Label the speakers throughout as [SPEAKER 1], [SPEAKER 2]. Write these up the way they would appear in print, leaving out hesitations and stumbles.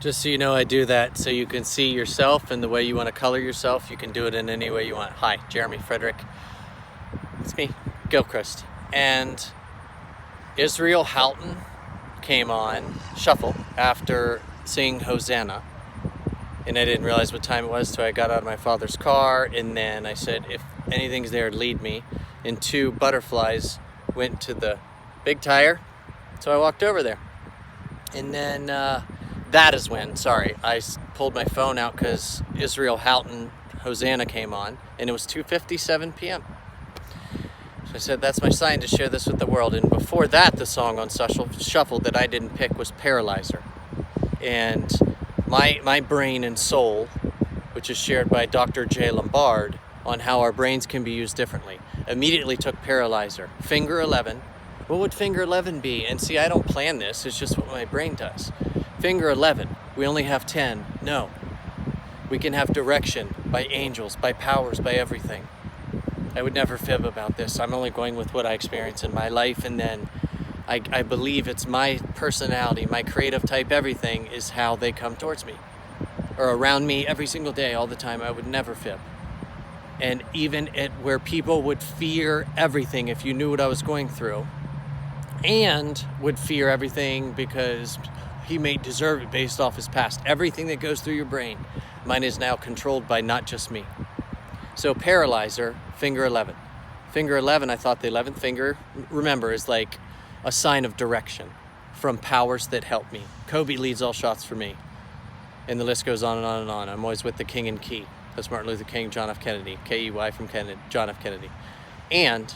[SPEAKER 1] Just so you know, I do that so you can see yourself and the way you want to color yourself. You can do it in any way you want. Hi, Jeremy Frederick. It's me, Gilchrist. And Israel Houghton came on shuffle after singing Hosanna. And I didn't realize what time it was, so I got out of my father's car, and then I said, if anything's there, lead me. And two butterflies went to the big tire, so I walked over there. And then that is when, I pulled my phone out because Israel Houghton, Hosanna came on, and it was 2:57 p.m. So I said, that's my sign to share this with the world. And before that, the song on Shuffle that I didn't pick was Paralyzer. And my brain and soul, which is shared by Dr. J. Lombard, on how our brains can be used differently, immediately took Paralyzer. fINgerElEVEN. What would fINgerElEVEN be? And see, I don't plan this, it's just what my brain does. fINgerElEVEN, we only have 10. No. We can have direction by angels, by powers, by everything. I would never fib about this. I'm only going with what I experience in my life, and then I believe it's my personality, my creative type, everything is how they come towards me. Or around me every single day, all the time. I would never fib. And even at where people would fear everything if you knew what I was going through, and would fear everything because he may deserve it based off his past. Everything that goes through your brain, mine is now controlled by not just me. So Paralyzer, fINgerElEVEN. fINgerElEVEN, I thought the 11th finger, remember, is like a sign of direction from powers that help me. Kobe leads all shots for me. And the list goes on and on and on. I'm always with the king and key. That's Martin Luther King, John F. Kennedy, K-E-Y from Kennedy, John F. Kennedy. And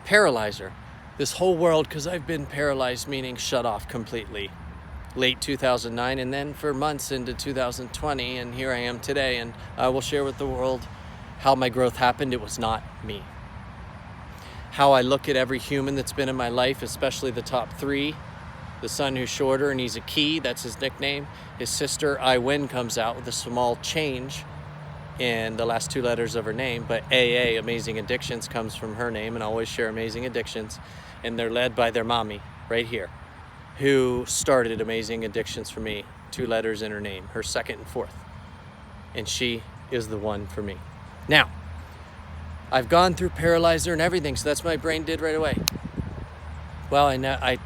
[SPEAKER 1] Paralyzer. This whole world, because I've been paralyzed, meaning shut off completely. Late 2009, and then for months into 2020, and here I am today, and I will share with the world how my growth happened. It was not me. How I look at every human that's been in my life, especially the top three. The son who's shorter, and he's a key, that's his nickname. His sister, I Win, comes out with a small change in the last two letters of her name, but AA, Amazing Addictions, comes from her name, and I always share Amazing Addictions, and they're led by their mommy, right here, who started Amazing Addictions for me, two letters in her name, her second and fourth, and she is the one for me. Now, I've gone through Paralyzer and everything, so that's what my brain did right away. Well, I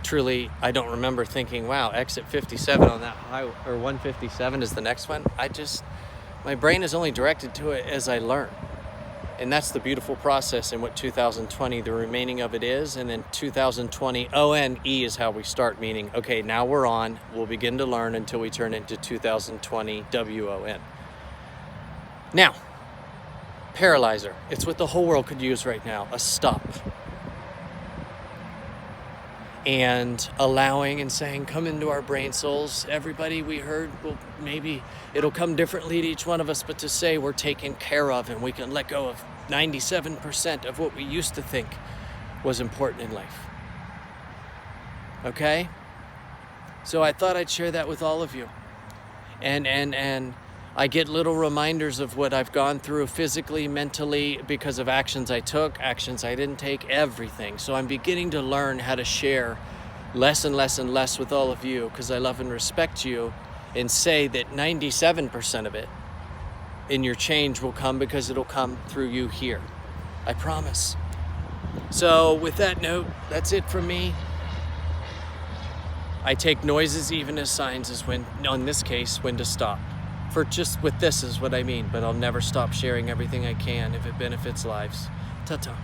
[SPEAKER 1] don't remember thinking, wow, exit 57 on that highway, or 157 is the next one. My brain is only directed to it as I learn. And that's the beautiful process in what 2020, the remaining of it is. And then 2020, O-N-E is how we start, meaning, okay, now we're on. We'll begin to learn until we turn into 2020, W-O-N. Now, Paralyzer. It's what the whole world could use right now, a stop. And allowing and saying, come into our brain souls. Everybody we heard, well, maybe it'll come differently to each one of us, but to say we're taken care of and we can let go of 97% of what we used to think was important in life. Okay? So I thought I'd share that with all of you. And I get little reminders of what I've gone through physically, mentally, because of actions I took, actions I didn't take, everything. So I'm beginning to learn how to share less and less and less with all of you because I love and respect you, and say that 97% of it in your change will come because it'll come through you here. I promise. So with that note, that's it from me. I take noises even as signs as when, in this case, when to stop. For just with this is what I mean, but I'll never stop sharing everything I can if it benefits lives. Ta-ta.